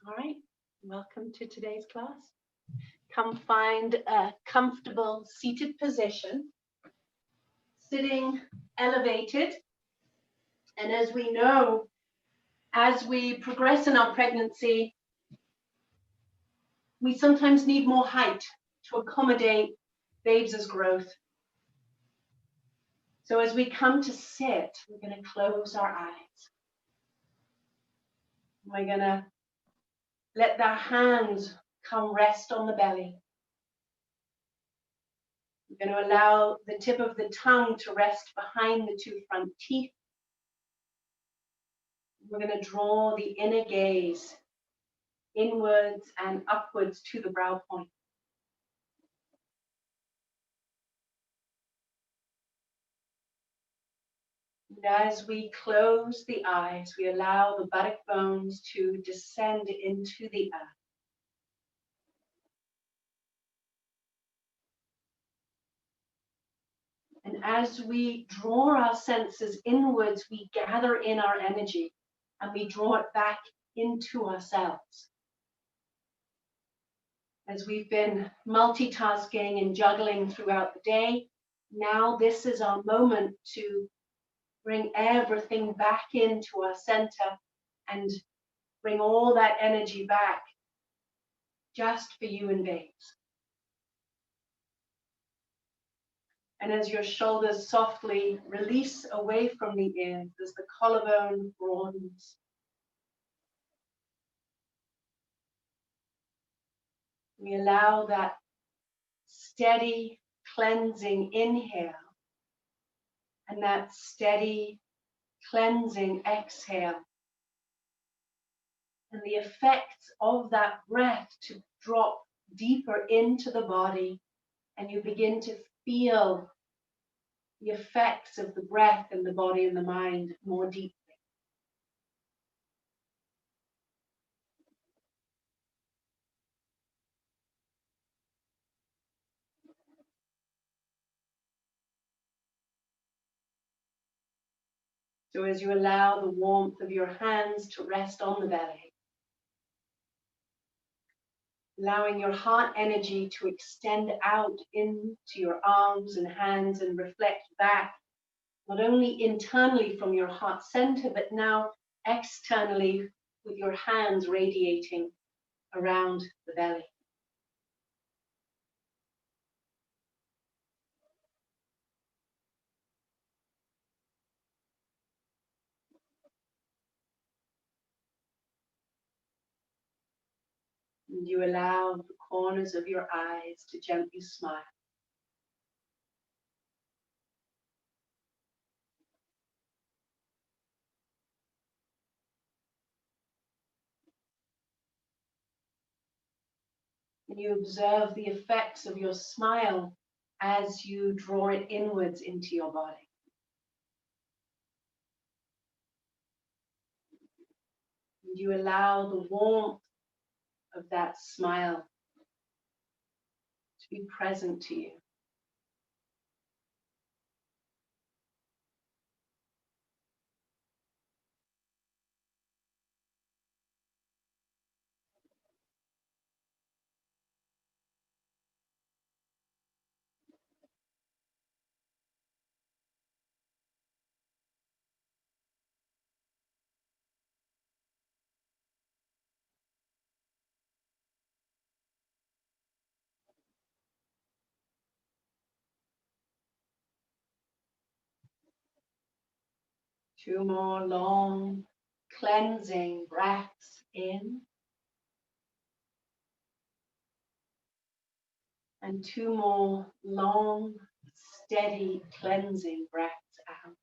All right, welcome to today's class. Come find a comfortable seated position, sitting elevated. And as we know, as we progress in our pregnancy, we sometimes need more height to accommodate babes' growth. So as we come to sit, we're going to close our eyes. We're going to let our hands come rest on the belly. We're going to allow the tip of the tongue to rest behind the two front teeth. We're going to draw the inner gaze inwards and upwards to the brow point. And as we close the eyes, we allow the buttock bones to descend into the earth. And as we draw our senses inwards, we gather in our energy and we draw it back into ourselves. As we've been multitasking and juggling throughout the day, now this is our moment to bring everything back into our center and bring all that energy back just for you and babes. And as your shoulders softly release away from the ears, as the collarbone broadens, we allow that steady cleansing inhale and that steady cleansing exhale. And the effects of that breath to drop deeper into the body, and you begin to feel the effects of the breath in the body and the mind more deeply. So as you allow the warmth of your hands to rest on the belly, allowing your heart energy to extend out into your arms and hands and reflect back, not only internally from your heart center, but now externally with your hands radiating around the belly. And you allow the corners of your eyes to gently smile. And you observe the effects of your smile as you draw it inwards into your body. And you allow the warmth of that smile to be present to you. Two more long cleansing breaths in. And two more long, steady cleansing breaths out.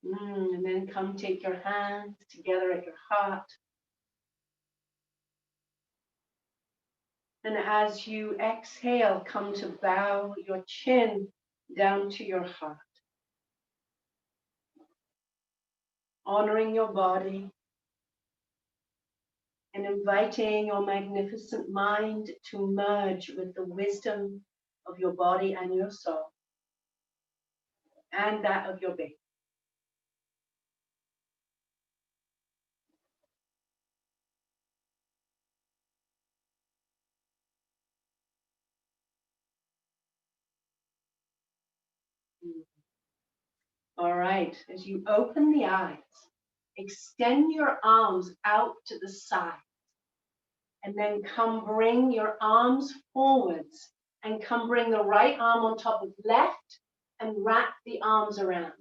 And then come take your hands together at your heart. And as you exhale, come to bow your chin down to your heart. Honoring your body and inviting your magnificent mind to merge with the wisdom of your body and your soul and that of your baby. All right, as you open the eyes, extend your arms out to the side and then come bring your arms forwards and come bring the right arm on top of left and wrap the arms around.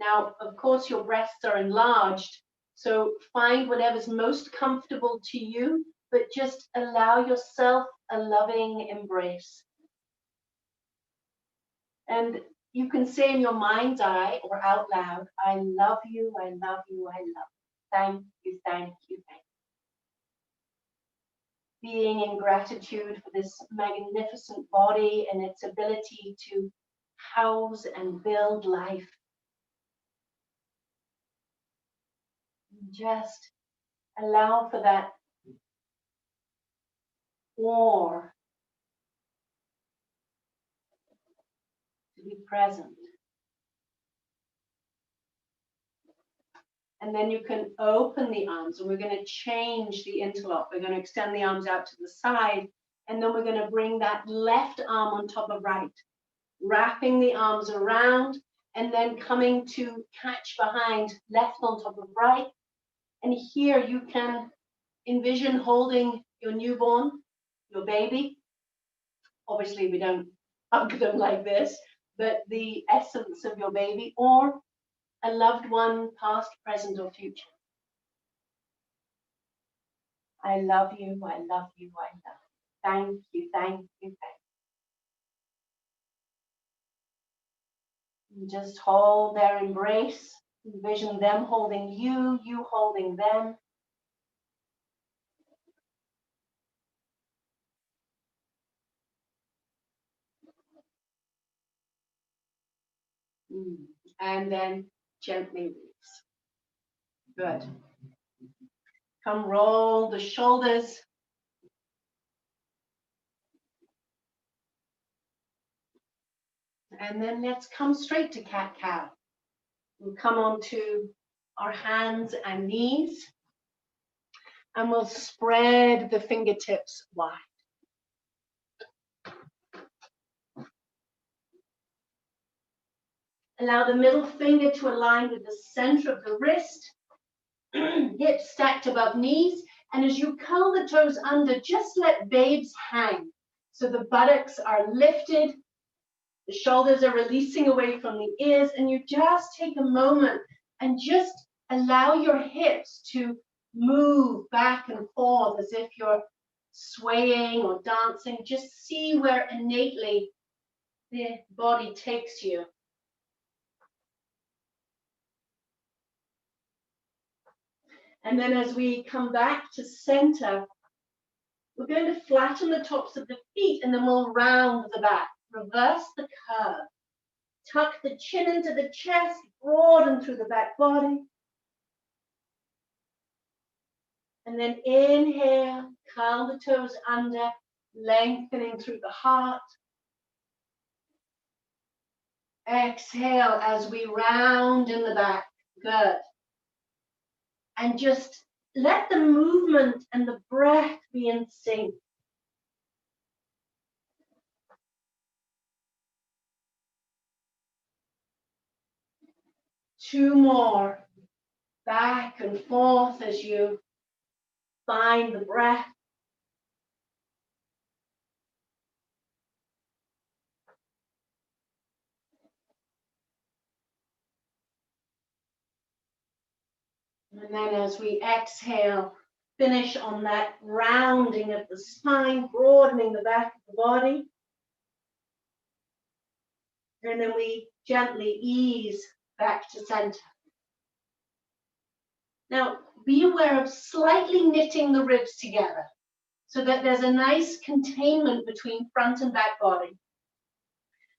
Now, of course, your breasts are enlarged, so find whatever's most comfortable to you, but just allow yourself a loving embrace. And you can say in your mind's eye or out loud, I love you, I love you, I love you. Thank you, thank you, thank you. Being in gratitude for this magnificent body and its ability to house and build life. Just allow for that awe to be present. And then you can open the arms, and we're going to change the interlock. We're going to extend the arms out to the side, and then we're going to bring that left arm on top of right, wrapping the arms around, and then coming to catch behind left on top of right. And here you can envision holding your newborn, your baby. Obviously, we don't hug them like this, but the essence of your baby, or a loved one, past, present, or future. I love you, I love you, I love you. Thank you, thank you, thank you. And just hold their embrace. Envision them holding you, you holding them. And then gently release. Good. Come roll the shoulders. And then let's come straight to cat-cow. We'll come onto our hands and knees. And we'll spread the fingertips wide. Allow the middle finger to align with the center of the wrist. Hips stacked above knees. And as you curl the toes under, just let babes hang. So the buttocks are lifted. The shoulders are releasing away from the ears. And you just take a moment and just allow your hips to move back and forth as if you're swaying or dancing. Just see where innately the body takes you. And then as we come back to center, we're going to flatten the tops of the feet and then we'll round the back. Reverse the curve. Tuck the chin into the chest, broaden through the back body. And then inhale, curl the toes under, lengthening through the heart. Exhale as we round in the back. Good. And just let the movement and the breath be in sync. Two more. Back and forth as you find the breath. And then as we exhale, finish on that rounding of the spine, broadening the back of the body. And then we gently ease back to center. Now, be aware of slightly knitting the ribs together so that there's a nice containment between front and back body.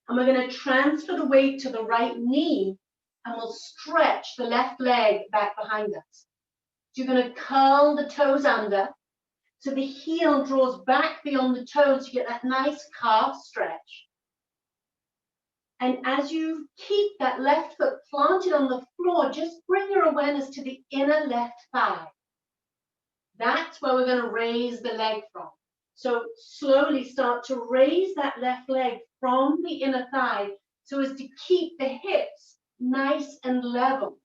And we're going to transfer the weight to the right knee and we'll stretch the left leg back behind us. So you're going to curl the toes under so the heel draws back beyond the toes. You get that nice calf stretch. And as you keep that left foot planted on the floor, just bring your awareness to the inner left thigh. That's where we're going to raise the leg from. So slowly start to raise that left leg from the inner thigh so as to keep the hips nice and level.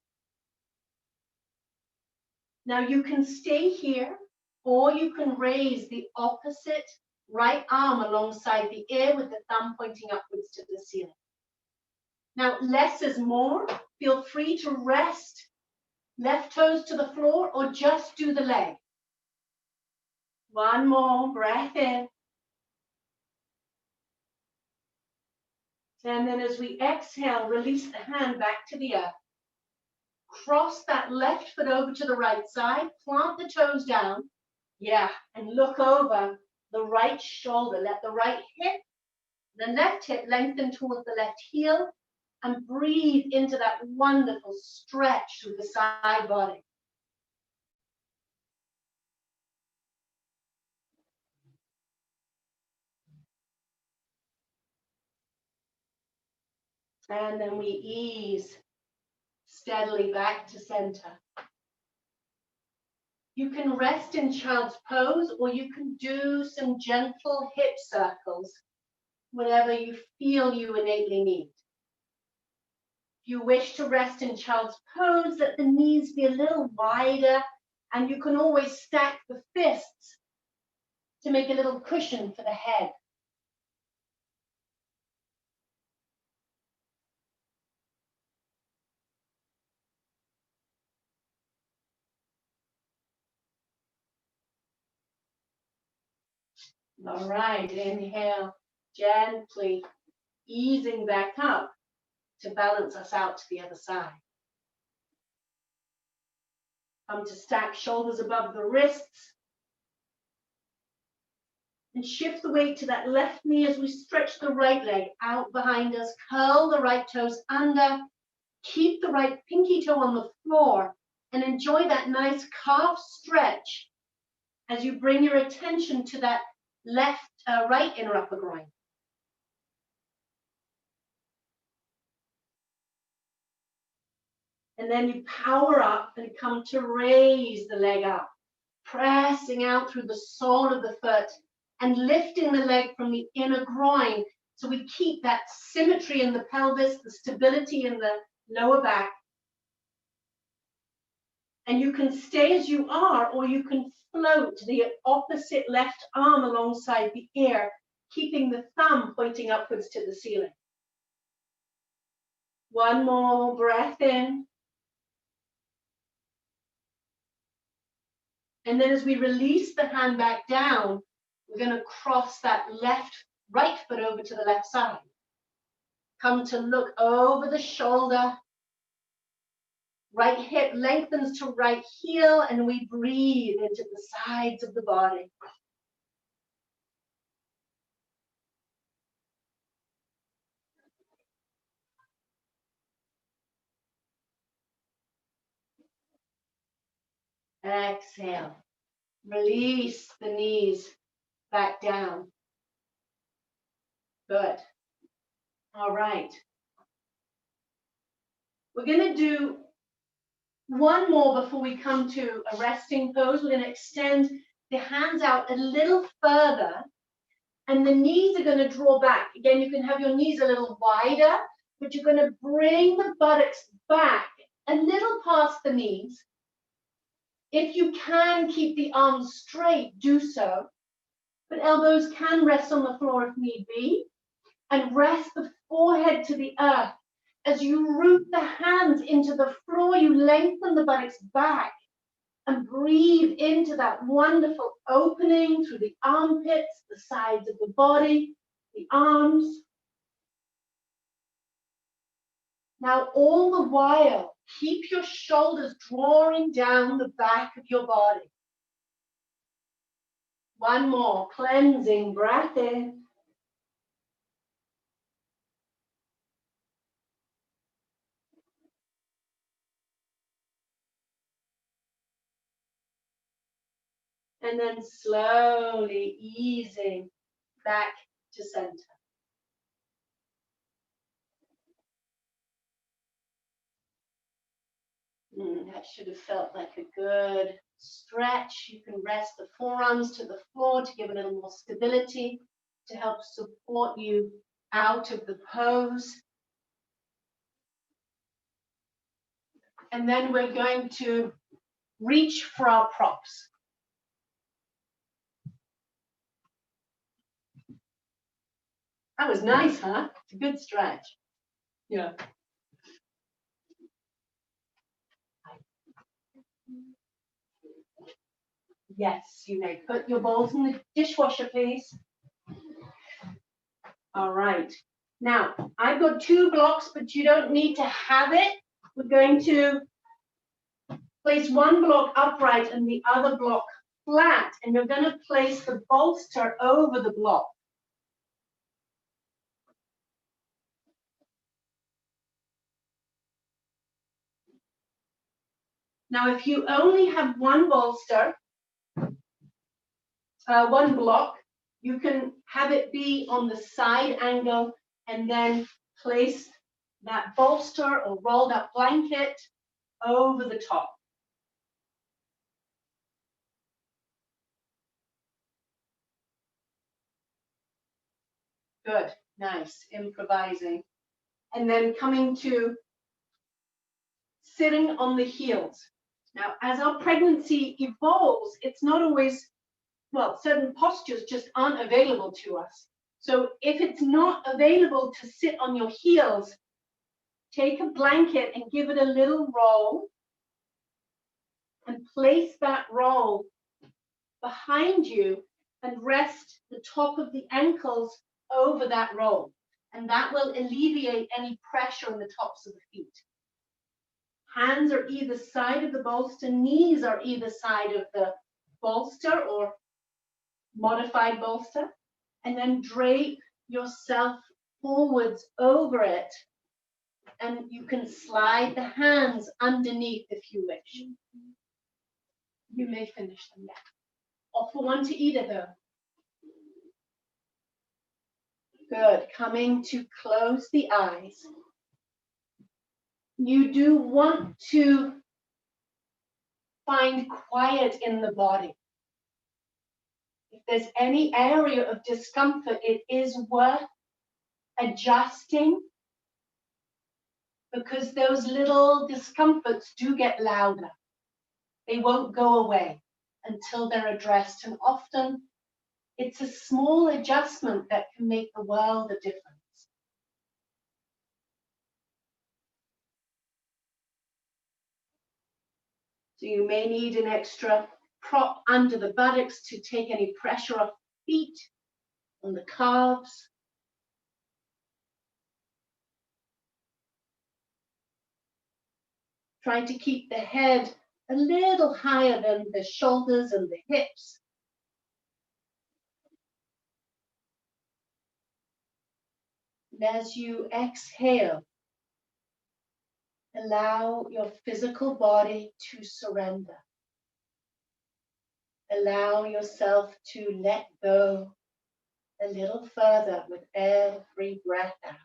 Now you can stay here, or you can raise the opposite right arm alongside the ear with the thumb pointing upwards to the ceiling. Now, less is more. Feel free to rest left toes to the floor or just do the leg. One more breath in. And then as we exhale, release the hand back to the earth. Cross that left foot over to the right side. Plant the toes down. Yeah, and look over the right shoulder. Let the right hip, the left hip lengthen towards the left heel. And breathe into that wonderful stretch through the side body. And then we ease steadily back to center. You can rest in child's pose, or you can do some gentle hip circles, whatever you feel you innately need. If you wish to rest in child's pose, let the knees be a little wider, and you can always stack the fists to make a little cushion for the head. All right, inhale, gently easing back up to balance us out to the other side. Come to stack shoulders above the wrists. And shift the weight to that left knee as we stretch the right leg out behind us. Curl the right toes under. Keep the right pinky toe on the floor. And enjoy that nice calf stretch as you bring your attention to that right inner upper groin. And then you power up and come to raise the leg up, pressing out through the sole of the foot and lifting the leg from the inner groin so we keep that symmetry in the pelvis, the stability in the lower back. And you can stay as you are, or you can float the opposite left arm alongside the ear, keeping the thumb pointing upwards to the ceiling. One more breath in. And then as we release the hand back down, we're going to cross that right foot over to the left side. Come to look over the shoulder. Right hip lengthens to right heel, and we breathe into the sides of the body. Exhale. Release the knees back down. Good. All right. We're going to do one more before we come to a resting pose. We're going to extend the hands out a little further, and the knees are going to draw back. Again, you can have your knees a little wider, but you're going to bring the buttocks back a little past the knees. If you can keep the arms straight, do so. But elbows can rest on the floor if need be. And rest the forehead to the earth. As you root the hands into the floor, you lengthen the buttocks back and breathe into that wonderful opening through the armpits, the sides of the body, the arms. Now, all the while, Keep your shoulders drawing down the back of your body. One more cleansing breath in. And then slowly easing back to center. That should have felt like a good stretch. You can rest the forearms to the floor to give a little more stability, to help support you out of the pose. And then we're going to reach for our props. That was nice, huh? It's a good stretch. Yeah. Yes, you may put your bowls in the dishwasher, please. All right. Now, I've got 2 blocks, but you don't need to have it. We're going to place one block upright and the other block flat, and you're going to place the bolster over the block. Now, if you only have one bolster, one block, you can have it be on the side angle and then place that bolster or rolled up blanket over the top. Good, nice, improvising. And then coming to sitting on the heels. Now, as our pregnancy evolves, it's not always, well, certain postures just aren't available to us. So if it's not available to sit on your heels, take a blanket and give it a little roll and place that roll behind you and rest the top of the ankles over that roll. And that will alleviate any pressure on the tops of the feet. Hands are either side of the bolster, knees are either side of the bolster or modified bolster, and then drape yourself forwards over it, and you can slide the hands underneath if you wish. You may finish them now. Offer one to either though. Good. Coming to close the eyes. You do want to find quiet in the body. If there's any area of discomfort, it is worth adjusting, because those little discomforts do get louder. They won't go away until they're addressed, and often it's a small adjustment that can make the world a difference. So you may need an extra prop under the buttocks to take any pressure off the feet, on the calves. Try to keep the head a little higher than the shoulders and the hips. And as you exhale, allow your physical body to surrender. Allow yourself to let go a little further with every breath out.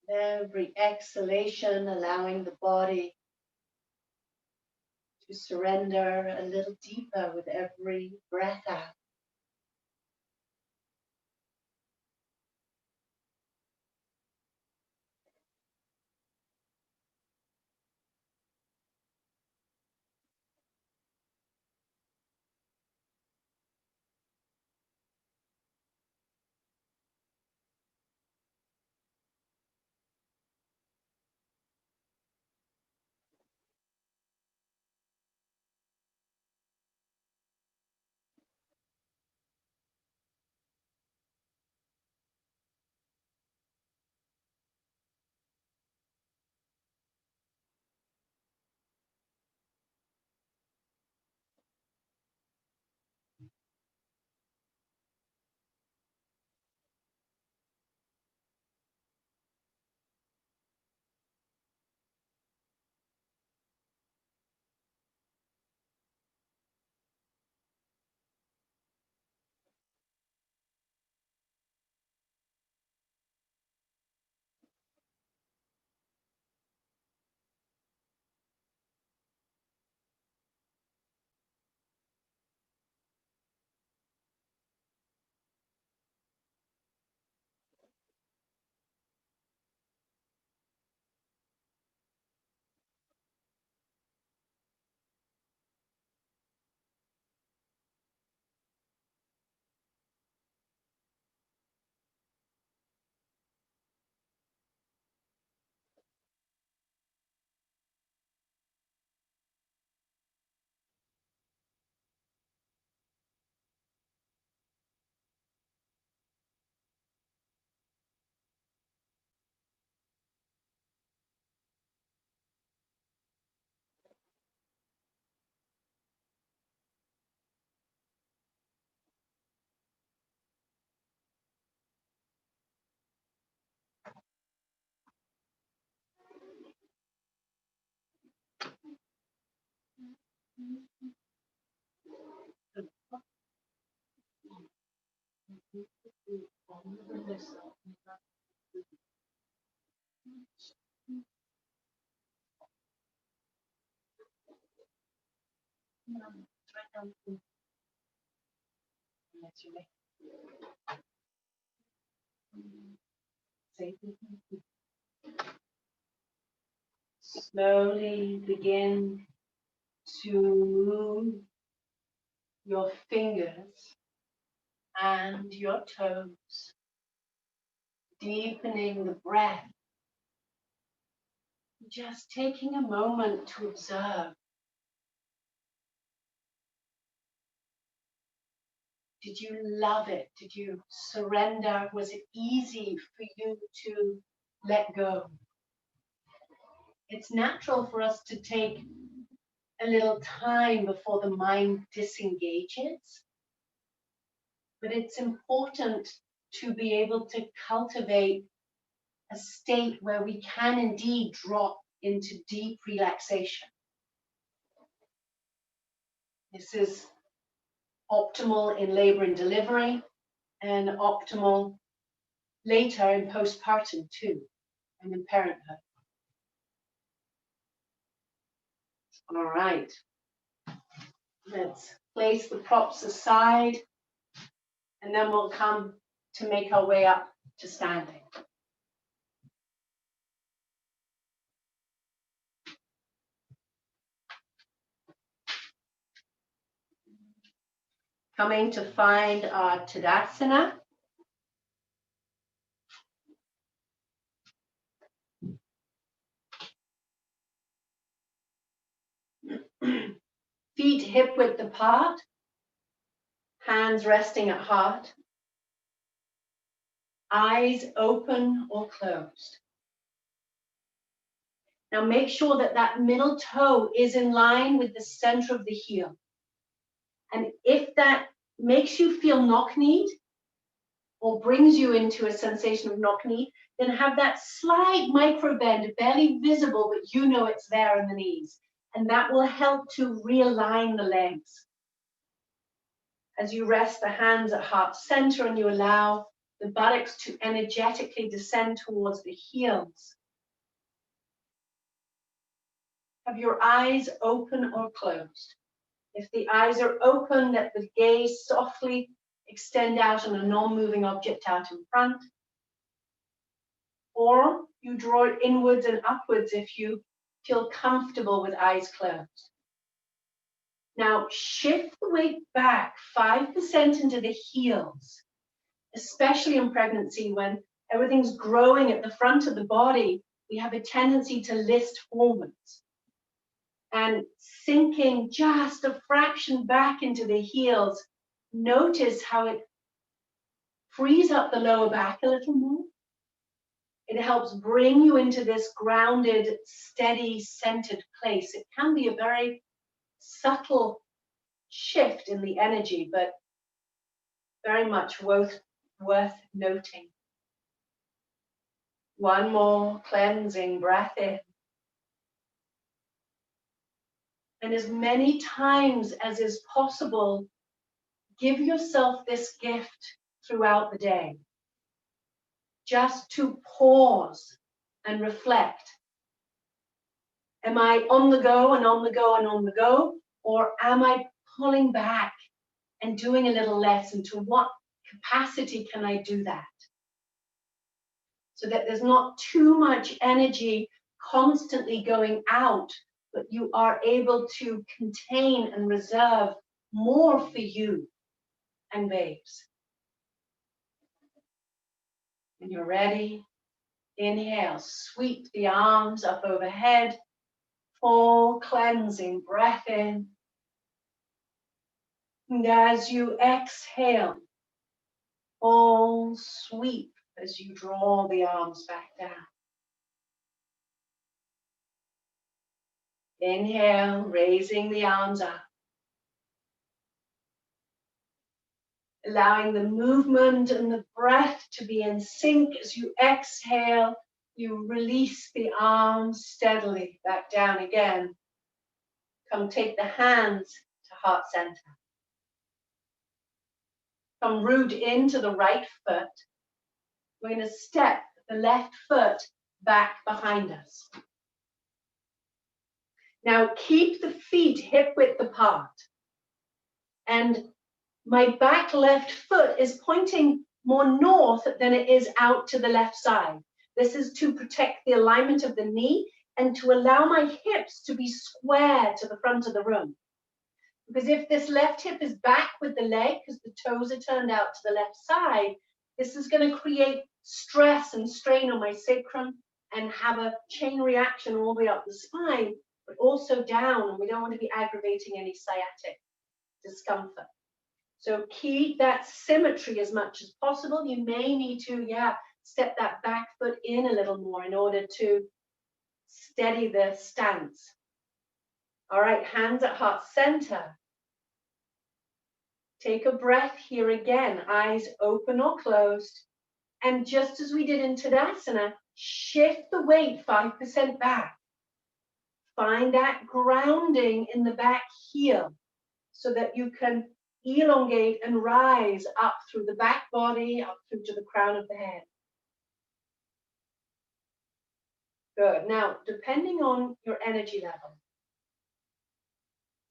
Every exhalation, allowing the body to surrender a little deeper with every breath out. Slowly begin to move your fingers and your toes, deepening the breath, just taking a moment to observe. Did you love it? Did you surrender? Was it easy for you to let go? It's natural for us to take a little time before the mind disengages, but it's important to be able to cultivate a state where we can indeed drop into deep relaxation. This is optimal in labor and delivery and optimal later in postpartum too, and in parenthood. All right, let's place the props aside and then we'll come to make our way up to standing. Coming to find our Tadasana. Feet hip width apart, hands resting at heart, eyes open or closed. Now make sure that that middle toe is in line with the center of the heel. And if that makes you feel knock-kneed or brings you into a sensation of knock-kneed, then have that slight micro bend, barely visible, but you know it's there in the knees. And that will help to realign the legs. As you rest the hands at heart center and you allow the buttocks to energetically descend towards the heels. Have your eyes open or closed. If the eyes are open, let the gaze softly extend out on a non-moving object out in front. Or you draw it inwards and upwards if you feel comfortable with eyes closed. Now shift the weight back 5% into the heels, especially in pregnancy when everything's growing at the front of the body. We have a tendency to list forwards. And sinking just a fraction back into the heels, notice how it frees up the lower back a little more. It helps bring you into this grounded, steady, centered place. It can be a very subtle shift in the energy, but very much worth noting. One more cleansing breath in. And as many times as is possible, give yourself this gift throughout the day. Just to pause and reflect. Am I on the go and on the go and on the go? Or am I pulling back and doing a little less? And to what capacity can I do that? So that there's not too much energy constantly going out, but you are able to contain and reserve more for you and babes. When you're ready, inhale, sweep the arms up overhead, full cleansing breath in. And as you exhale, full sweep as you draw the arms back down. Inhale, raising the arms up. Allowing the movement and the breath to be in sync. As you exhale, you release the arms steadily back down again. Come take the hands to heart center. Come root into the right foot. We're going to step the left foot back behind us. Now keep the feet hip width apart. And my back left foot is pointing more north than it is out to the left side. This is to protect the alignment of the knee and to allow my hips to be square to the front of the room. Because if this left hip is back with the leg, because the toes are turned out to the left side, this is going to create stress and strain on my sacrum and have a chain reaction all the way up the spine, but also down, and we don't want to be aggravating any sciatic discomfort. So keep that symmetry as much as possible. You may need to, step that back foot in a little more in order to steady the stance. All right, hands at heart center. Take a breath here again, eyes open or closed. And just as we did in Tadasana, shift the weight 5% back. Find that grounding in the back heel so that you can elongate and rise up through the back body, up through to the crown of the head. Good. Now, depending on your energy level,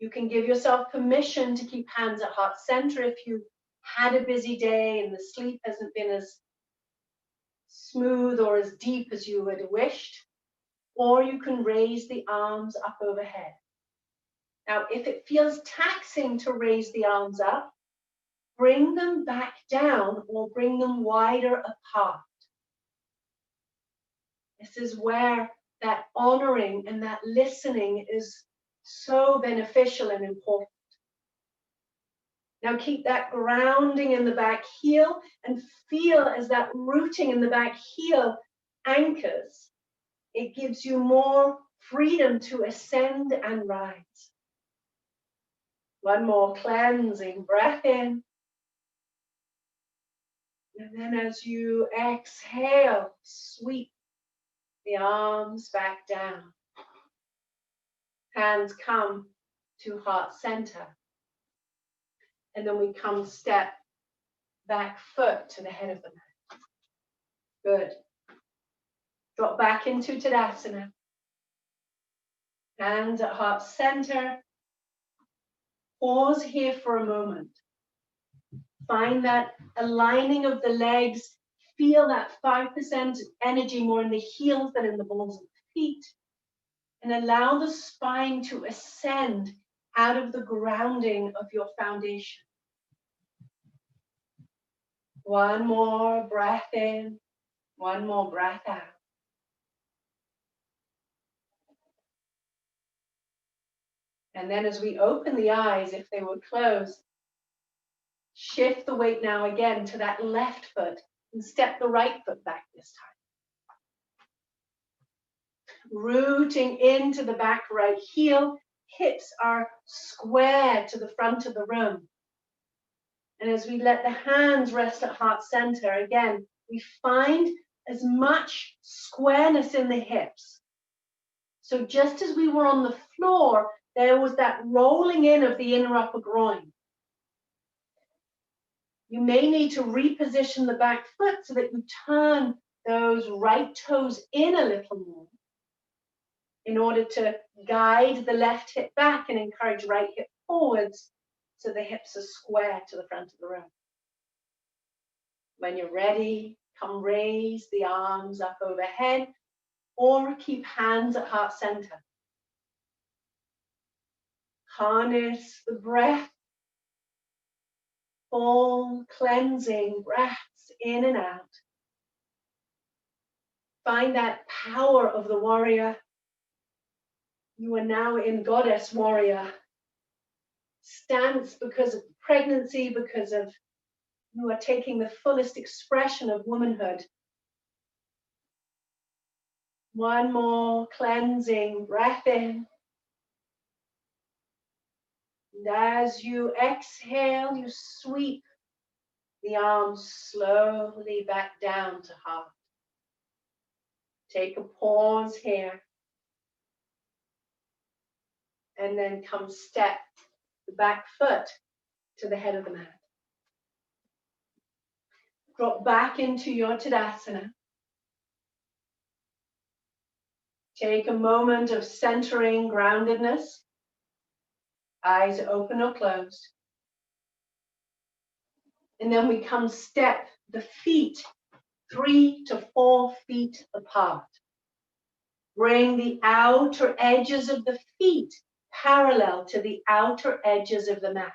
you can give yourself permission to keep hands at heart center if you had a busy day and the sleep hasn't been as smooth or as deep as you would have wished, or you can raise the arms up overhead. Now, if it feels taxing to raise the arms up, bring them back down or bring them wider apart. This is where that honoring and that listening is so beneficial and important. Now keep that grounding in the back heel and feel as that rooting in the back heel anchors. It gives you more freedom to ascend and rise. One more cleansing breath in. And then as you exhale, sweep the arms back down. Hands come to heart center. And then we come step back foot to the head of the mat. Good. Drop back into Tadasana. Hands at heart center. Pause here for a moment. Find that aligning of the legs. Feel that 5% energy more in the heels than in the balls of the feet. And allow the spine to ascend out of the grounding of your foundation. One more breath in. One more breath out. And then as we open the eyes, if they were closed, shift the weight now again to that left foot and step the right foot back this time. Rooting into the back right heel, hips are square to the front of the room. And as we let the hands rest at heart center, again, we find as much squareness in the hips. So just as we were on the floor, there was that rolling in of the inner upper groin. You may need to reposition the back foot so that you turn those right toes in a little more in order to guide the left hip back and encourage right hip forwards so the hips are square to the front of the room. When you're ready, come raise the arms up overhead or keep hands at heart center. Harness the breath, full cleansing breaths in and out. Find that power of the warrior. You are now in goddess warrior stance because of pregnancy, because of you are taking the fullest expression of womanhood. One more cleansing breath in. And as you exhale, you sweep the arms slowly back down to heart. Take a pause here. And then come step the back foot to the head of the mat. Drop back into your Tadasana. Take a moment of centering groundedness. Eyes open or closed. And then we come step the feet 3 to 4 feet apart. Bring the outer edges of the feet parallel to the outer edges of the mat.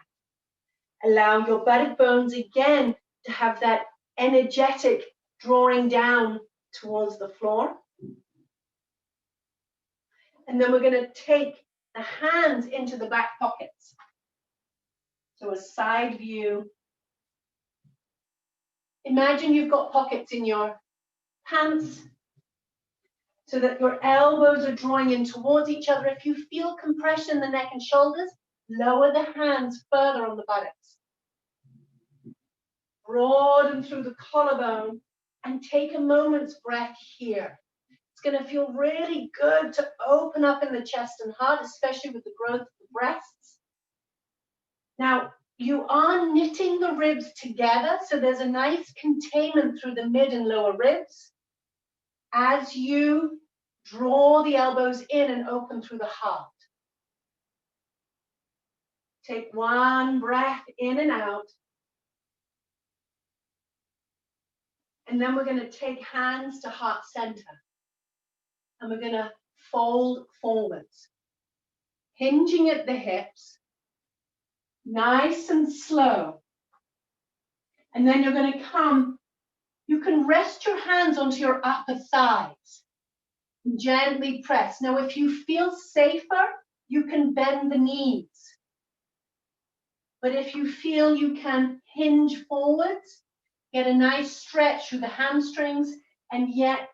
Allow your buttock bones again to have that energetic drawing down towards the floor. And then we're going to take the hands into the back pockets. So a side view. Imagine you've got pockets in your pants so that your elbows are drawing in towards each other. If you feel compression in the neck and shoulders, lower the hands further on the buttocks. Broaden through the collarbone and take a moment's breath here. It's going to feel really good to open up in the chest and heart, especially with the growth of the breasts. Now, you are knitting the ribs together, so there's a nice containment through the mid and lower ribs as you draw the elbows in and open through the heart. Take one breath in and out. And then we're going to take hands to heart center. And we're going to fold forwards, hinging at the hips, nice and slow. And then you're going to come, you can rest your hands onto your upper thighs and gently press. Now, if you feel safer, you can bend the knees. But if you feel you can hinge forwards, get a nice stretch through the hamstrings, and yet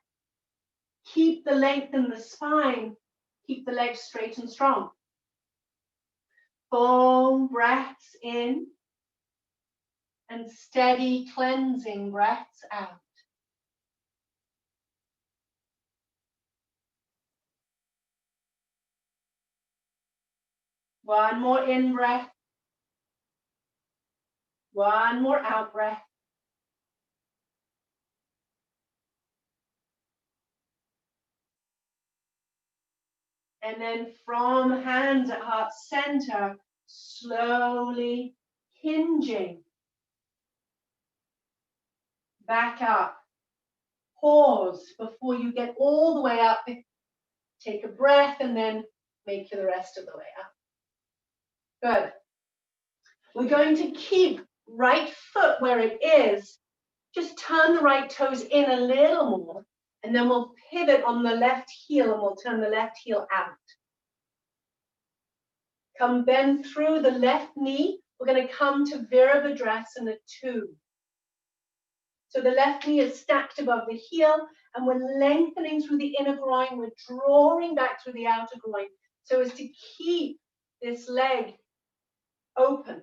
keep the length in the spine, keep the legs straight and strong. Full breaths in and steady cleansing breaths out. One more in breath. One more out breath. And then from hands at heart center, slowly hinging back up. Pause before you get all the way up. Take a breath and then make the rest of the way up. Good. We're going to keep right foot where it is. Just turn the right toes in a little more, and then we'll pivot on the left heel and we'll turn the left heel out. Come bend through the left knee. We're going to come to Virabhadrasana 2. So the left knee is stacked above the heel, and we're lengthening through the inner groin. We're drawing back through the outer groin so as to keep this leg open.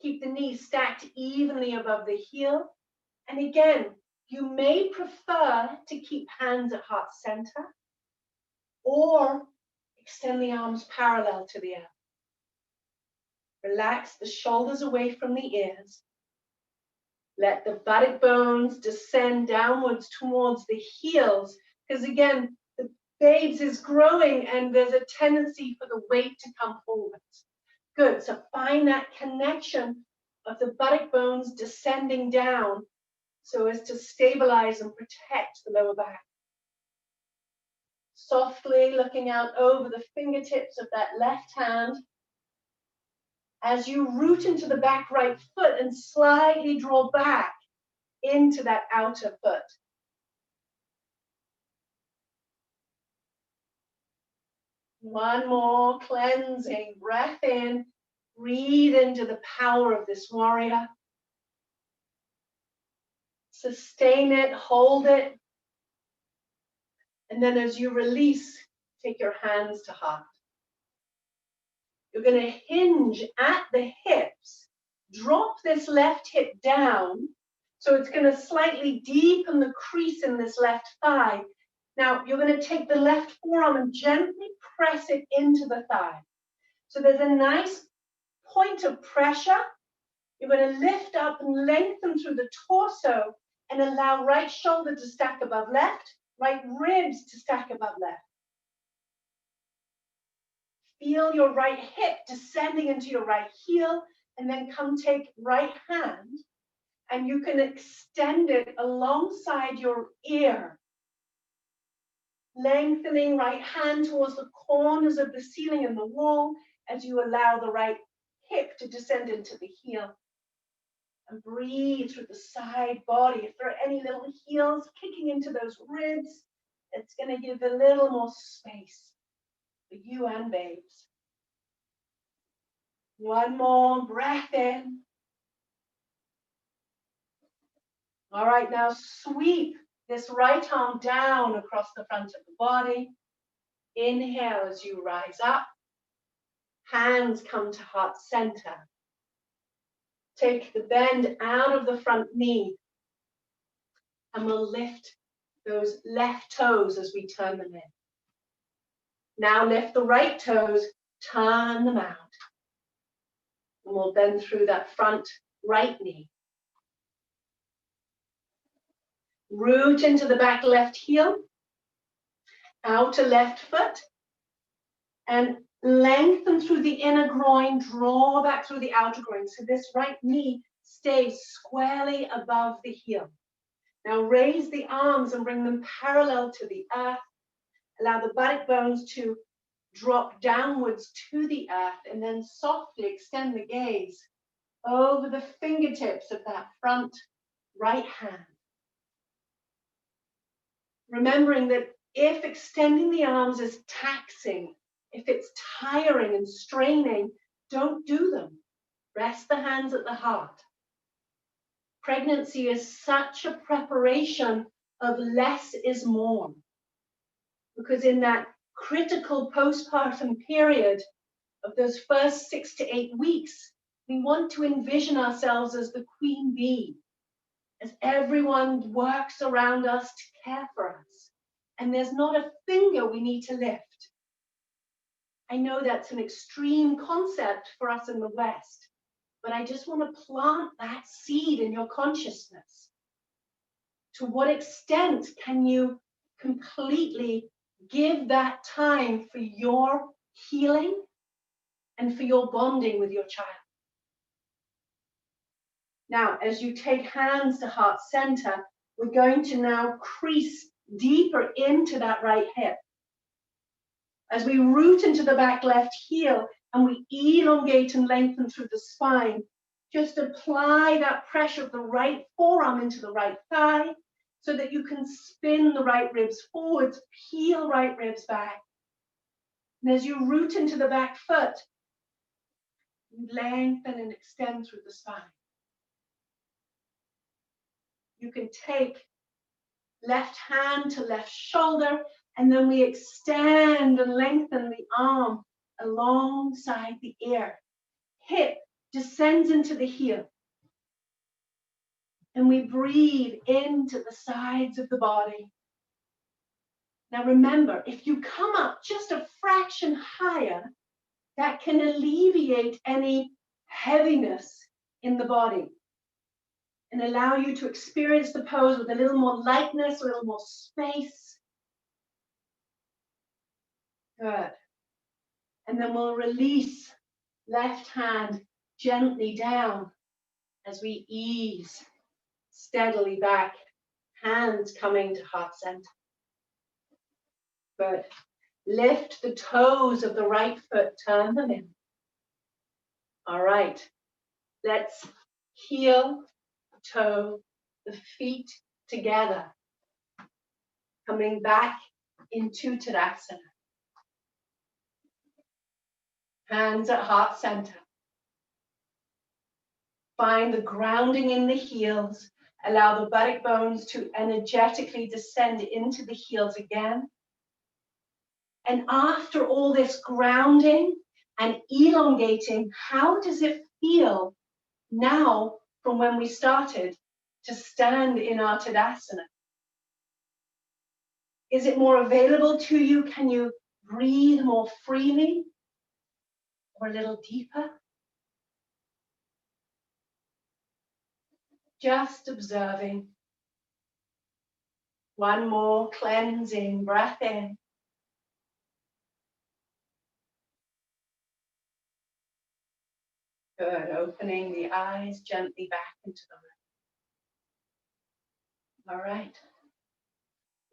Keep the knee stacked evenly above the heel. And again, you may prefer to keep hands at heart center or extend the arms parallel to the earth. Relax the shoulders away from the ears. Let the buttock bones descend downwards towards the heels, because again, the babes is growing and there's a tendency for the weight to come forwards. Good, so find that connection of the buttock bones descending down so as to stabilize and protect the lower back. Softly looking out over the fingertips of that left hand as you root into the back right foot and slightly draw back into that outer foot. One more cleansing breath in. Breathe into the power of this warrior. Sustain it, hold it. And then as you release, take your hands to heart. You're going to hinge at the hips. Drop this left hip down. So it's going to slightly deepen the crease in this left thigh. Now you're going to take the left forearm and gently press it into the thigh. So there's a nice point of pressure. You're going to lift up and lengthen through the torso and allow right shoulder to stack above left, right ribs to stack above left. Feel your right hip descending into your right heel, and then come take right hand, and you can extend it alongside your ear. Lengthening right hand towards the corners of the ceiling and the wall as you allow the right hip to descend into the heel. And breathe through the side body. If there are any little heels kicking into those ribs, it's going to give a little more space for you and babes. One more breath in. All right, now sweep this right arm down across the front of the body. Inhale as you rise up. Hands come to heart center. Take the bend out of the front knee. And we'll lift those left toes as we turn them in. Now lift the right toes, turn them out. And we'll bend through that front right knee. Root into the back left heel, outer left foot, and lengthen through the inner groin, draw back through the outer groin. So this right knee stays squarely above the heel. Now raise the arms and bring them parallel to the earth. Allow the buttock bones to drop downwards to the earth, and then softly extend the gaze over the fingertips of that front right hand. Remembering that if extending the arms is taxing, if it's tiring and straining, don't do them. Rest the hands at the heart. Pregnancy is such a preparation of less is more. Because in that critical postpartum period of those first 6 to 8 weeks, we want to envision ourselves as the queen bee, as everyone works around us to care for us. And there's not a finger we need to lift. I know that's an extreme concept for us in the West, but I just want to plant that seed in your consciousness. To what extent can you completely Give that time for your healing and for your bonding with your child. Now, as you take hands to heart center, we're going to now crease deeper into that right hip. As we root into the back left heel and we elongate and lengthen through the spine, just apply that pressure of the right forearm into the right thigh so that you can spin the right ribs forwards, peel right ribs back. And as you root into the back foot, you lengthen and extend through the spine. You can take left hand to left shoulder, and then we extend and lengthen the arm alongside the ear. Hip descends into the heel. And we breathe into the sides of the body. Now remember, if you come up just a fraction higher, that can alleviate any heaviness in the body and allow you to experience the pose with a little more lightness, a little more space. Good. And then we'll release left hand gently down as we ease steadily back, hands coming to heart center. Good. Lift the toes of the right foot, turn them in. All right. Let's heel, toe, the feet together. Coming back into Tadasana. Hands at heart center. Find the grounding in the heels. Allow the buttock bones to energetically descend into the heels again. And after all this grounding and elongating, how does it feel now from when we started to stand in our Tadasana? Is it more available to you? Can you breathe more freely or a little deeper? Just observing. One more cleansing breath in. Good. Opening the eyes gently back into the room. All right.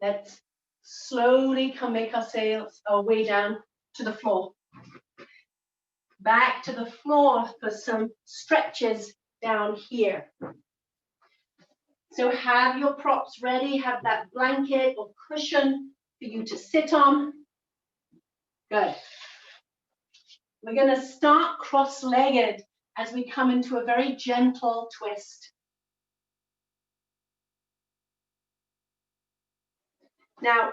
Let's slowly make our way down to the floor. Back to the floor for some stretches down here. So have your props ready. Have that blanket or cushion for you to sit on. Good. We're going to start cross-legged as we come into a very gentle twist. Now,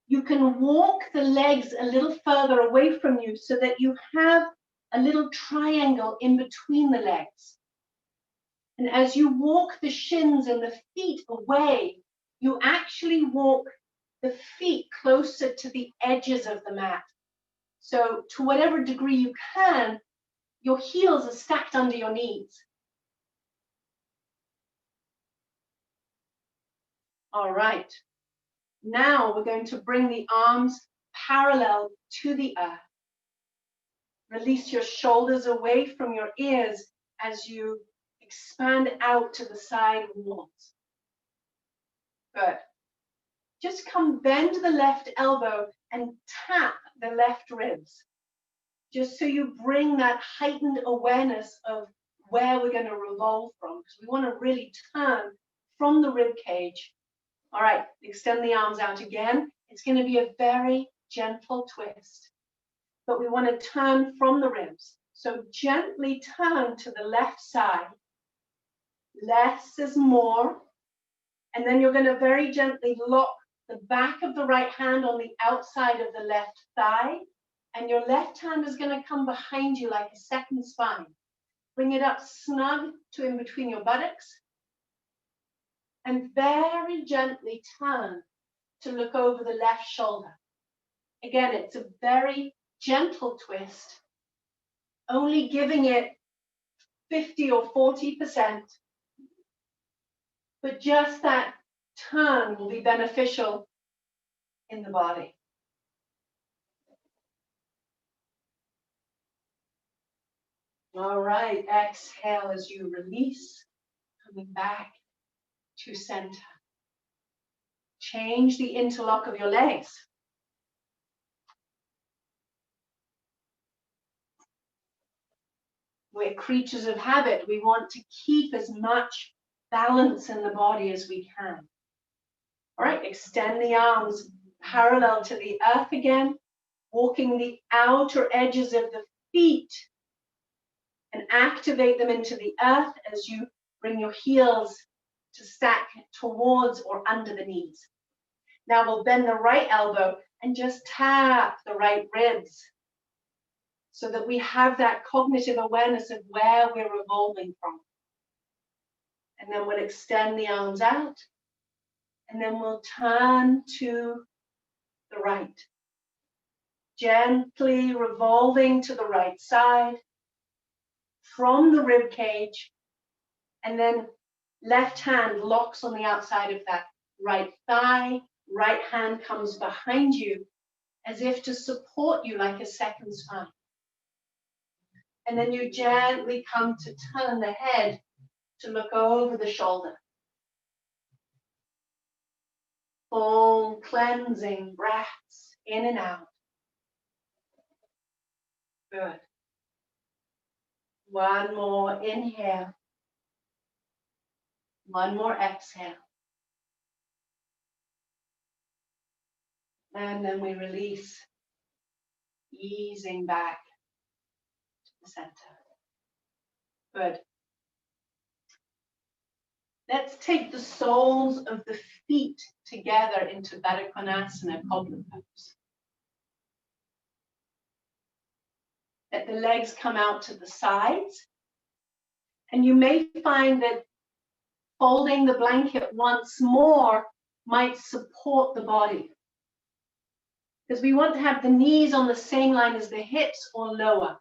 you can walk the legs a little further away from you so that you have a little triangle in between the legs. And as you walk the shins and the feet away, you actually walk the feet closer to the edges of the mat. So to whatever degree you can, your heels are stacked under your knees. All right. Now we're going to bring the arms parallel to the earth. Release your shoulders away from your ears as you expand out to the side walls. Good. Just come bend the left elbow and tap the left ribs. Just so you bring that heightened awareness of where we're going to revolve from, because we want to really turn from the rib cage. All right, extend the arms out again. It's going to be a very gentle twist, but we want to turn from the ribs. So gently turn to the left side. Less is more. And then you're going to very gently lock the back of the right hand on the outside of the left thigh. And your left hand is going to come behind you like a second spine. Bring it up snug to in between your buttocks. And very gently turn to look over the left shoulder. Again, it's a very gentle twist, only giving it 50 or 40%. But just that turn will be beneficial in the body. All right, exhale as you release, coming back to center. Change the interlock of your legs. We're creatures of habit. We want to keep as much balance in the body as we can. All right, extend the arms parallel to the earth again, walking the outer edges of the feet and activate them into the earth as you bring your heels to stack towards or under the knees. Now we'll bend the right elbow and just tap the right ribs so that we have that cognitive awareness of where we're revolving from. And then we'll extend the arms out, and then we'll turn to the right. Gently revolving to the right side from the rib cage, and then left hand locks on the outside of that right thigh, right hand comes behind you as if to support you like a second spine. And then you gently come to turn the head to look over the shoulder. Full cleansing breaths in and out. Good. One more inhale. One more exhale. And then we release, easing back to the center. Good. Let's take the soles of the feet together into Baddha Konasana, cobra pose. Let the legs come out to the sides. And you may find that folding the blanket once more might support the body. Because we want to have the knees on the same line as the hips or lower.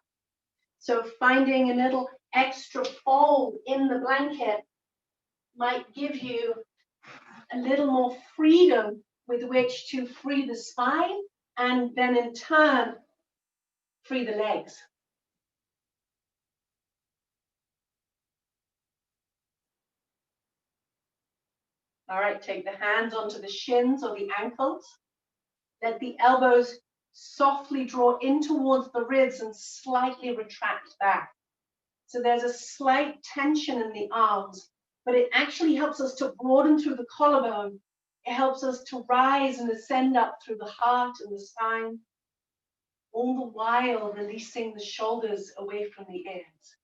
So finding a little extra fold in the blanket might give you a little more freedom with which to free the spine and then in turn free the legs. All right, take the hands onto the shins or the ankles. Let the elbows softly draw in towards the ribs and slightly retract back. So there's a slight tension in the arms, but it actually helps us to broaden through the collarbone. It helps us to rise and ascend up through the heart and the spine, all the while releasing the shoulders away from the ears.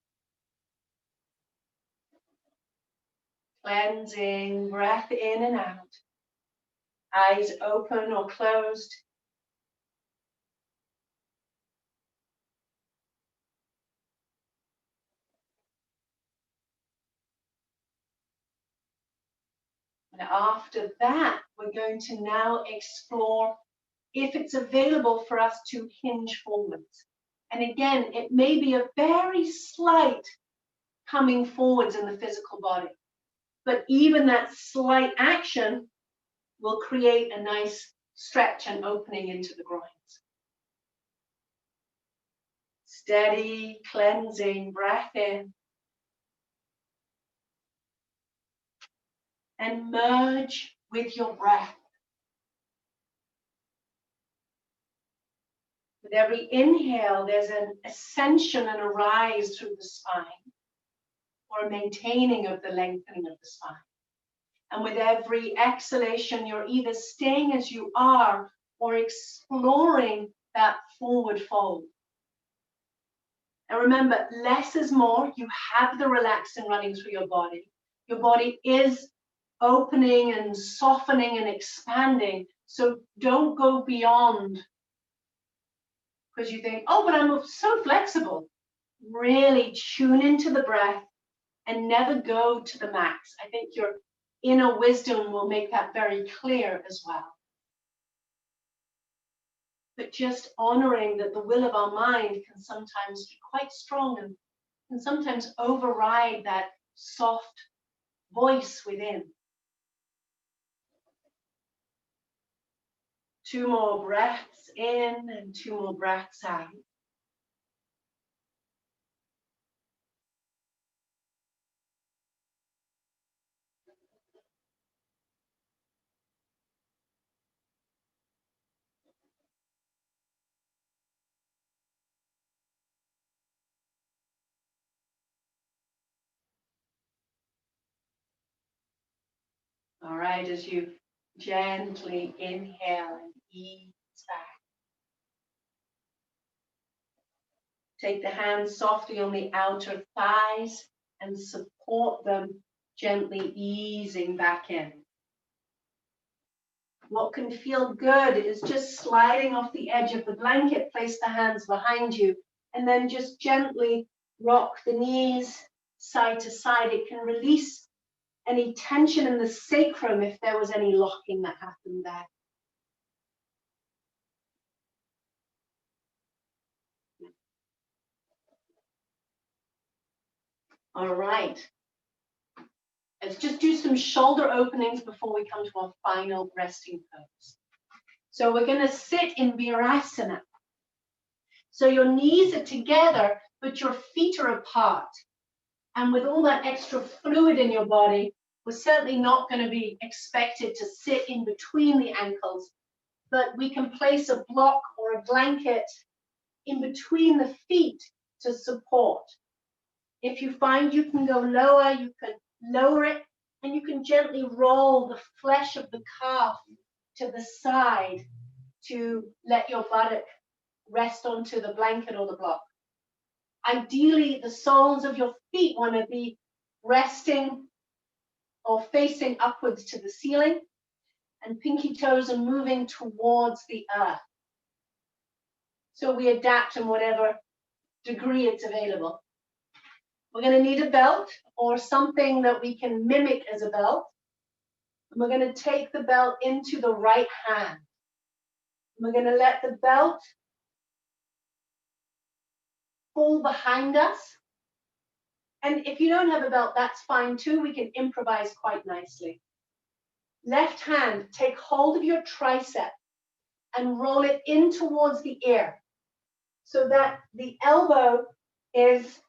Cleansing, breath in and out. Eyes open or closed. And after that, we're going to now explore if it's available for us to hinge forwards. And again, it may be a very slight coming forwards in the physical body. But even that slight action will create a nice stretch and opening into the groins. Steady, cleansing breath in. And merge with your breath. With every inhale, there's an ascension and a rise through the spine, or a maintaining of the lengthening of the spine. And with every exhalation, you're either staying as you are or exploring that forward fold. And remember, less is more. You have the relaxing running through your body. Your body is opening and softening and expanding. So don't go beyond because you think, oh, but I'm so flexible. Really tune into the breath and never go to the max. I think your inner wisdom will make that very clear as well. But just honoring that the will of our mind can sometimes be quite strong and can sometimes override that soft voice within. 2 more breaths in and 2 more breaths out. All right, as you gently inhale and ease back. Take the hands softly on the outer thighs and support them, gently easing back in. What can feel good is just sliding off the edge of the blanket, place the hands behind you, and then just gently rock the knees side to side. It can release any tension in the sacrum if there was any locking that happened there. All right. Let's just do some shoulder openings before we come to our final resting pose. So we're going to sit in Virasana. So your knees are together, but your feet are apart. And with all that extra fluid in your body, we're certainly not going to be expected to sit in between the ankles, but we can place a block or a blanket in between the feet to support. If you find you can go lower, you can lower it, and you can gently roll the flesh of the calf to the side to let your buttock rest onto the blanket or the block. Ideally, the soles of your feet want to be resting or facing upwards to the ceiling, and pinky toes are moving towards the earth. So we adapt in whatever degree it's available. We're going to need a belt or something that we can mimic as a belt. And we're going to take the belt into the right hand. And we're going to let the belt fall behind us. And if you don't have a belt, that's fine too. We can improvise quite nicely. Left hand, take hold of your tricep and roll it in towards the ear so that the elbow is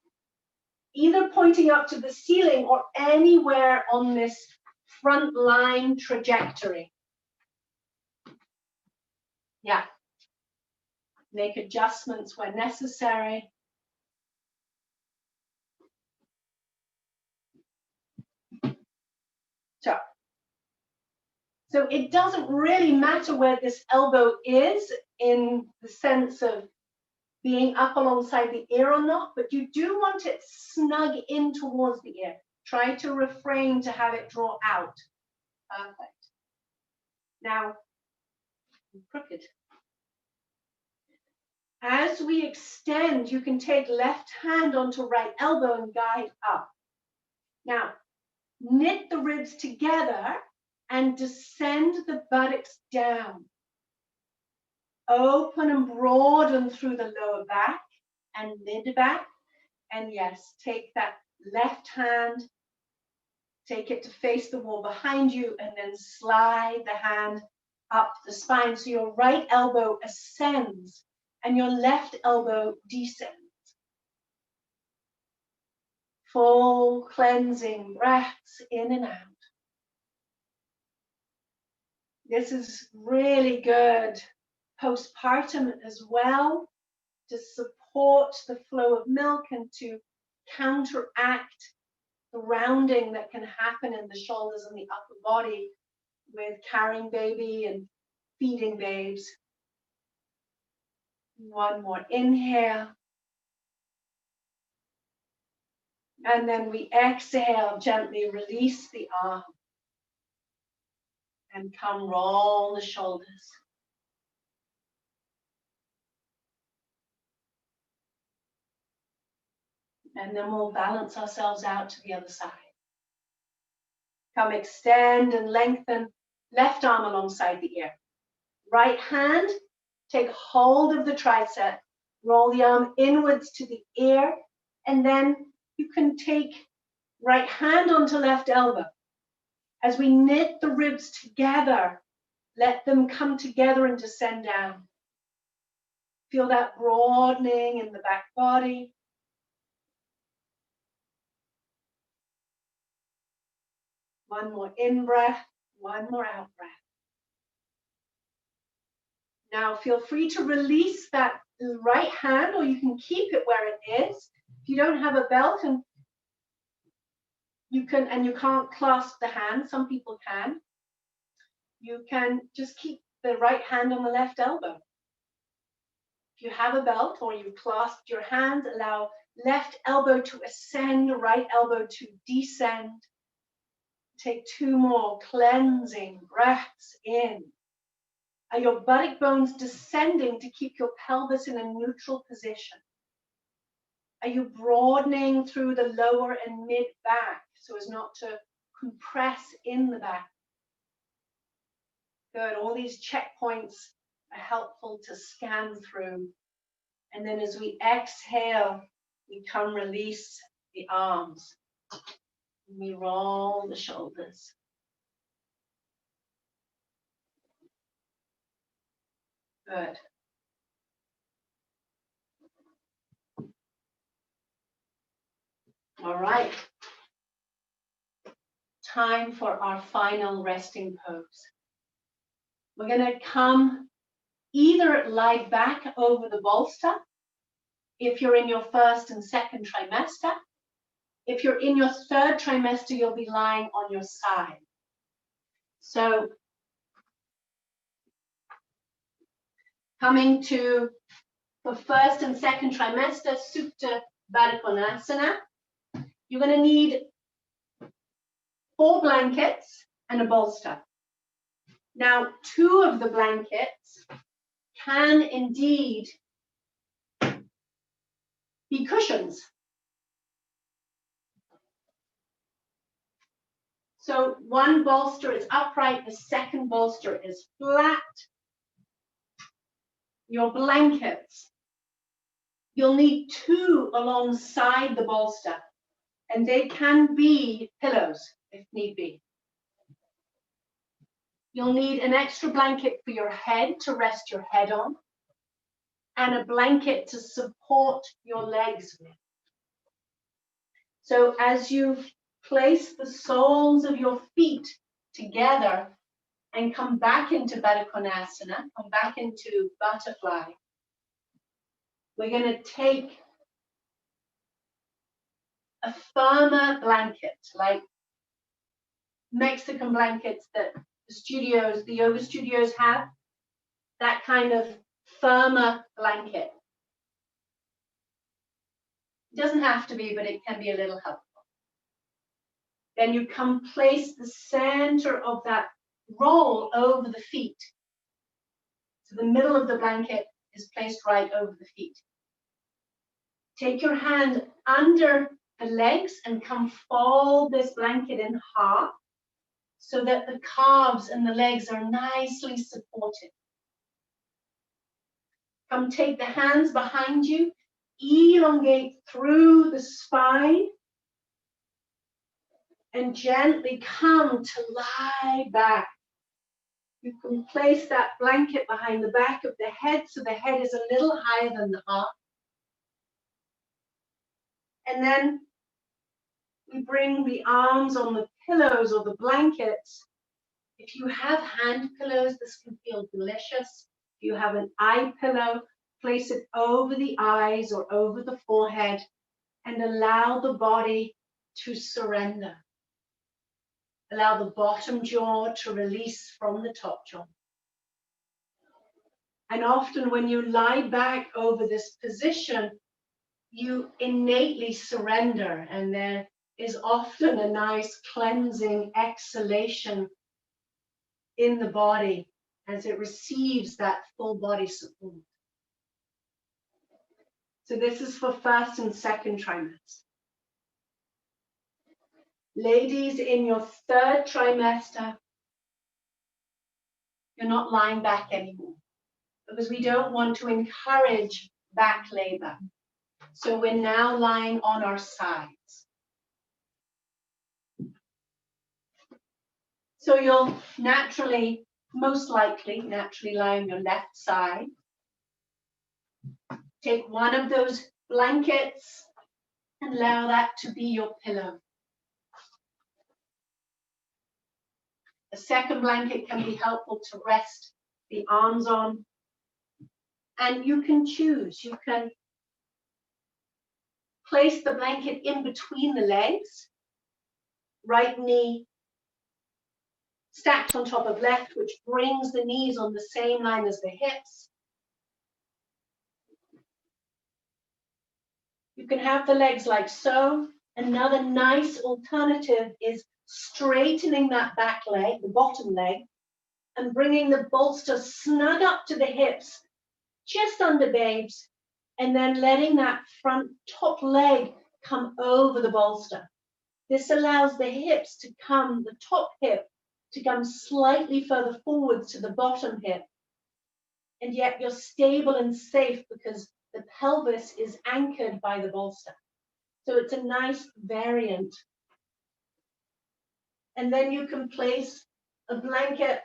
either pointing up to the ceiling or anywhere on this front line trajectory. Yeah. Make adjustments where necessary. So it doesn't really matter where this elbow is in the sense of being up alongside the ear or not, but you do want it snug in towards the ear. Try to refrain to have it draw out. Perfect. Now, crooked. As we extend, you can take left hand onto right elbow and guide up. Now, knit the ribs together and descend the buttocks down. Open and broaden through the lower back and mid back. And yes, take that left hand, take it to face the wall behind you, and then slide the hand up the spine. So your right elbow ascends and your left elbow descends. Full cleansing breaths in and out. This is really good postpartum as well, to support the flow of milk and to counteract the rounding that can happen in the shoulders and the upper body with carrying baby and feeding babes. One more inhale. And then we exhale, gently release the arm. And come roll the shoulders. And then we'll balance ourselves out to the other side. Come extend and lengthen left arm alongside the ear. Right hand, take hold of the tricep, roll the arm inwards to the ear, and then you can take right hand onto left elbow. As we knit the ribs together, Let them come together and descend down. Feel that broadening in the back body. One more in-breath, one more out-breath. Now feel free to release that right hand, or you can keep it where it is. If you don't have a belt and you can't clasp the hand, some people can. You can just keep the right hand on the left elbow. If you have a belt or you've clasped your hands, allow left elbow to ascend, right elbow to descend. Take 2 more cleansing breaths in. Are your buttock bones descending to keep your pelvis in a neutral position? Are you broadening through the lower and mid back so as not to compress in the back? Good. All these checkpoints are helpful to scan through. And then as we exhale, we come release the arms. We roll the shoulders. Good. All right. Time for our final resting pose. We're going to come either lie back over the bolster if you're in your first and second trimester. If you're in your third trimester, you'll be lying on your side. So coming to the first and second trimester, Supta Baddha Konasana, you're going to need 4 blankets and a bolster. Now, 2 of the blankets can indeed be cushions. So one bolster is upright, the second bolster is flat. Your blankets, you'll need 2 alongside the bolster, and they can be pillows if need be. You'll need an extra blanket for your head to rest your head on, and a blanket to support your legs with. So as you place the soles of your feet together and come back into Baddha Konasana, come back into butterfly, we're going to take a firmer blanket, like Mexican blankets that the yoga studios have, that kind of firmer blanket. It doesn't have to be, but it can be a little helpful. Then you come place the center of that roll over the feet. So the middle of the blanket is placed right over the feet. Take your hand under the legs and come fold this blanket in half so that the calves and the legs are nicely supported. Come take the hands behind you, elongate through the spine, and gently come to lie back. You can place that blanket behind the back of the head so the head is a little higher than the heart. And then we bring the arms on the pillows or the blankets. If you have hand pillows, this can feel delicious. If you have an eye pillow, place it over the eyes or over the forehead and allow the body to surrender. Allow the bottom jaw to release from the top jaw. And often when you lie back over this position, you innately surrender, and there is often a nice cleansing exhalation in the body as it receives that full body support. So this is for first and second trimester. Ladies, in your third trimester, you're not lying back anymore because we don't want to encourage back labor. So we're now lying on our sides. So you'll naturally most likely naturally lie on your left side. Take one of those blankets and allow that to be your pillow. A second blanket can be helpful to rest the arms on. And you can choose. You can place the blanket in between the legs, right knee stacked on top of left, which brings the knees on the same line as the hips. You can have the legs like so. Another nice alternative is straightening that back leg, the bottom leg, and bringing the bolster snug up to the hips, just under babes, and then letting that front top leg come over the bolster. This allows the hips to come, the top hip, to come slightly further forwards to the bottom hip. And yet you're stable and safe because the pelvis is anchored by the bolster. So it's a nice variant. And then you can place a blanket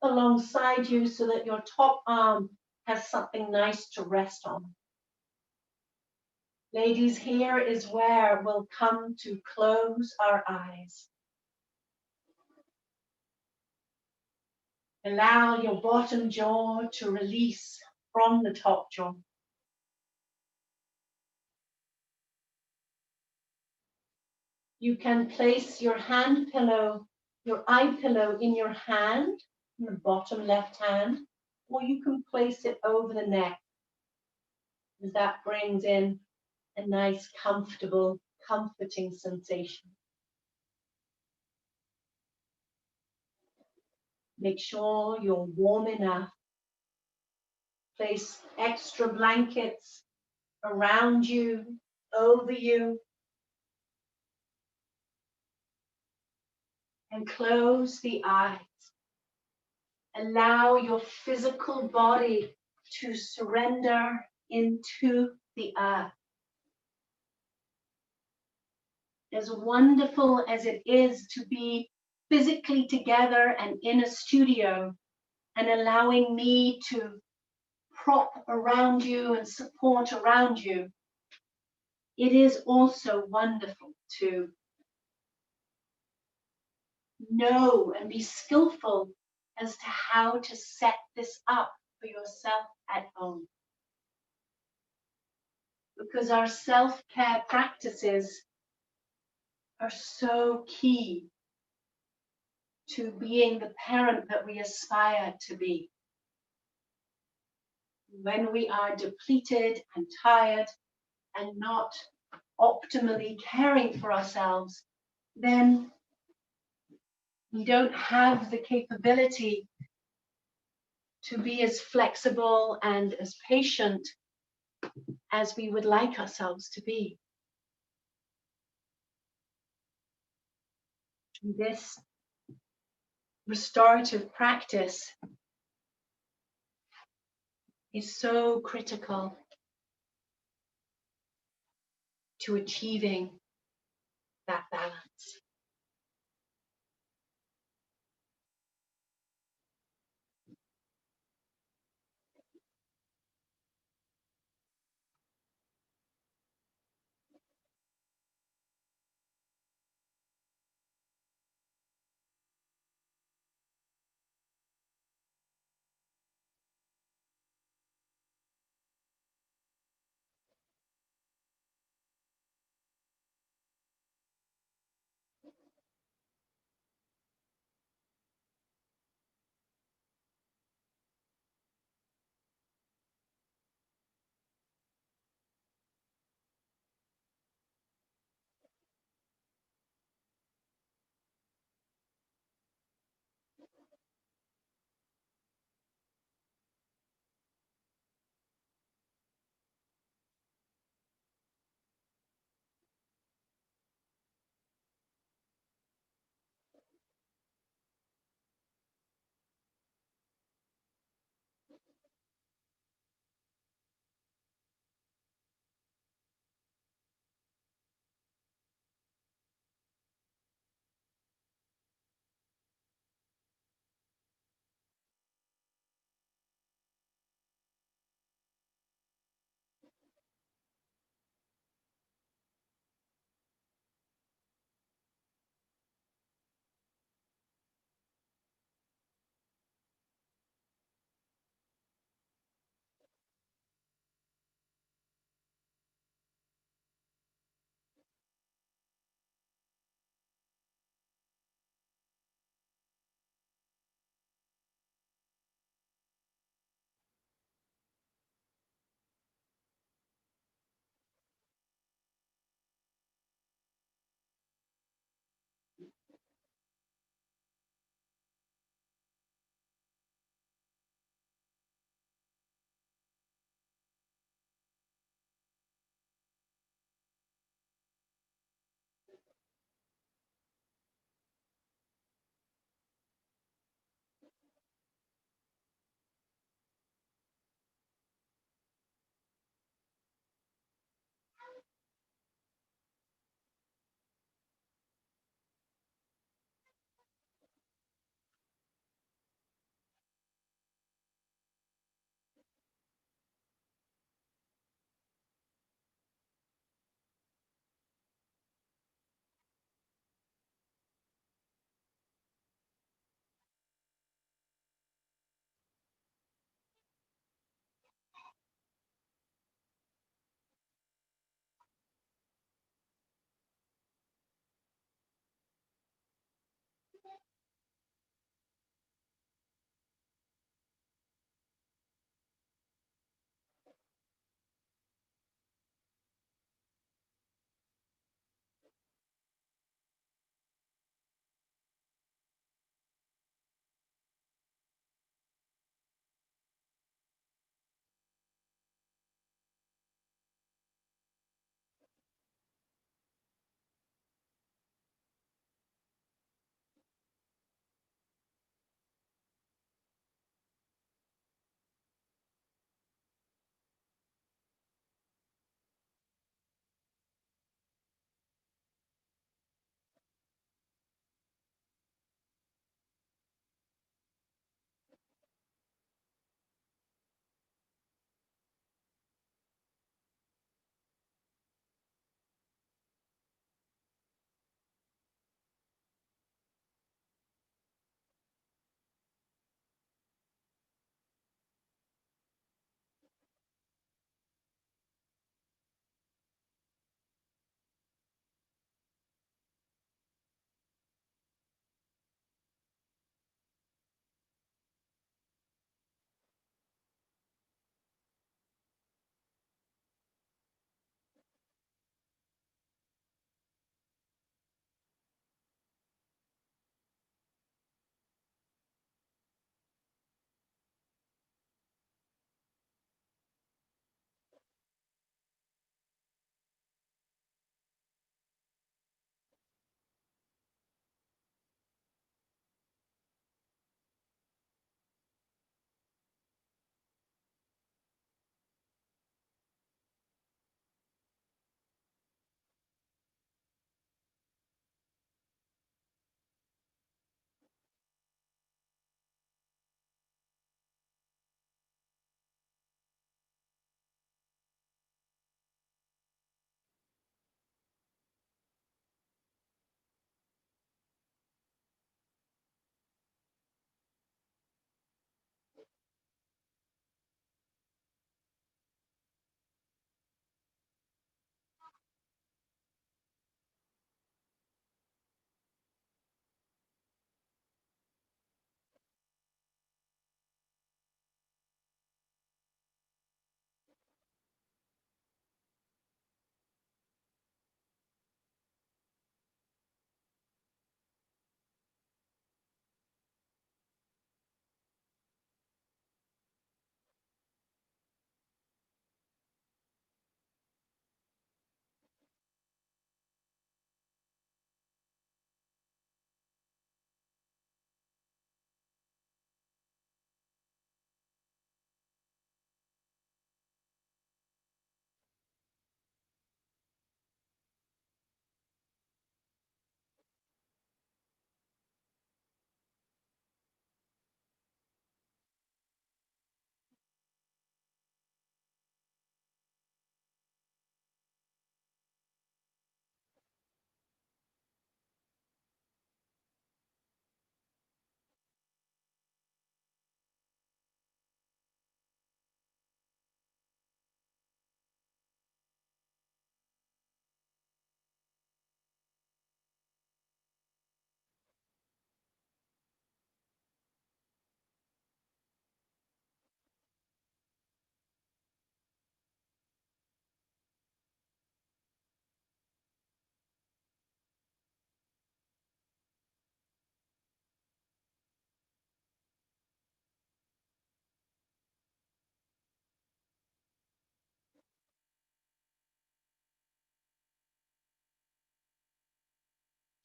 alongside you so that your top arm has something nice to rest on. Ladies, here is where we'll come to close our eyes. Allow your bottom jaw to release from the top jaw. You can place your hand pillow, your eye pillow in your hand, in the bottom left hand, or you can place it over the neck, as that brings in a nice, comfortable, comforting sensation. Make sure you're warm enough. Place extra blankets around you, over you, and close the eyes. Allow your physical body to surrender into the earth. As wonderful as it is to be physically together and in a studio and allowing me to prop around you and support around you, it is also wonderful to know and be skillful as to how to set this up for yourself at home. Because our self-care practices are so key to being the parent that we aspire to be. When we are depleted and tired and not optimally caring for ourselves, then we don't have the capability to be as flexible and as patient as we would like ourselves to be. This restorative practice is so critical to achieving that balance.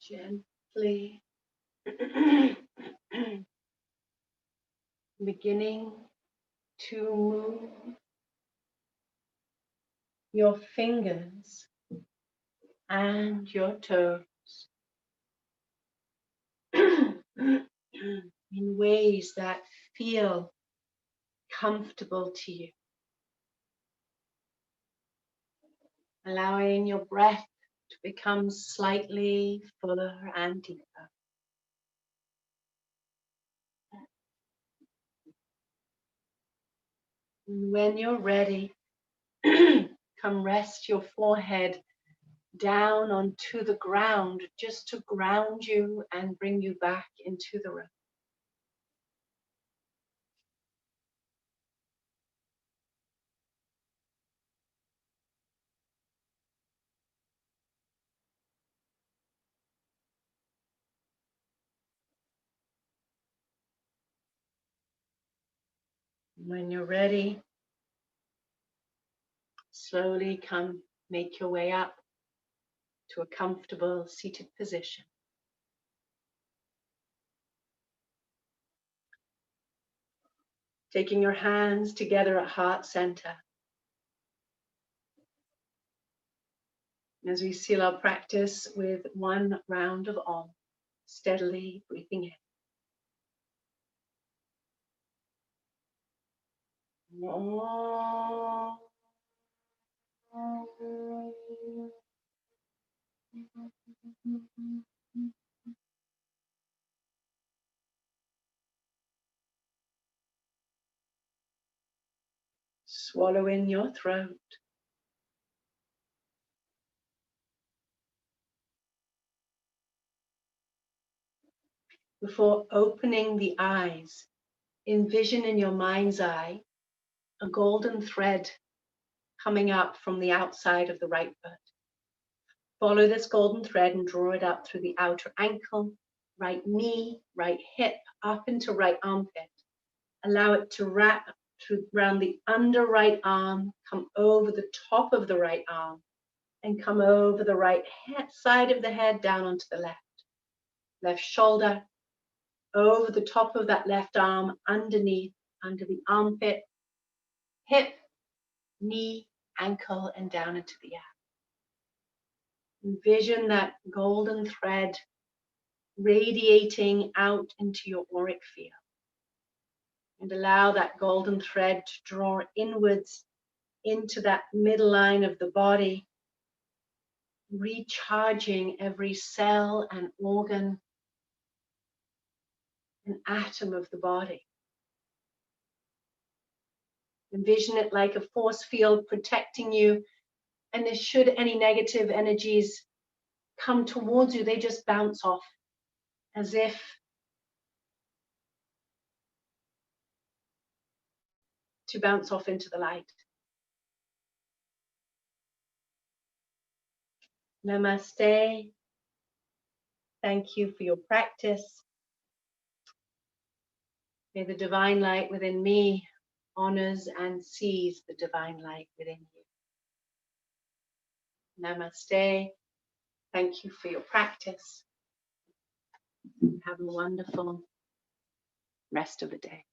Gently beginning to move your fingers and your toes in ways that feel comfortable to you, allowing your breath to become slightly fuller and deeper. And when you're ready, come rest your forehead down onto the ground, just to ground you and bring you back into the room. When you're ready, slowly come make your way up to a comfortable seated position. Taking your hands together at heart center. As we seal our practice with one round of Om, steadily breathing in. Om. Swallow in your throat. Before opening the eyes, envision in your mind's eye a golden thread coming up from the outside of the right foot. Follow this golden thread and draw it up through the outer ankle, right knee, right hip, up into right armpit. Allow it to wrap around the under right arm, come over the top of the right arm, and come over the right side of the head down onto the left. Left shoulder, over the top of that left arm, underneath, under the armpit, hip, knee, ankle, and down into the ass. Envision that golden thread radiating out into your auric field. And allow that golden thread to draw inwards into that middle line of the body, recharging every cell and organ and atom of the body. Envision it like a force field protecting you, and if should any negative energies come towards you, they just bounce off as if to bounce off into the light. Namaste. Thank you for your practice. May the divine light within me honors and sees the divine light within you. Namaste. Thank you for your practice. Have a wonderful rest of the day.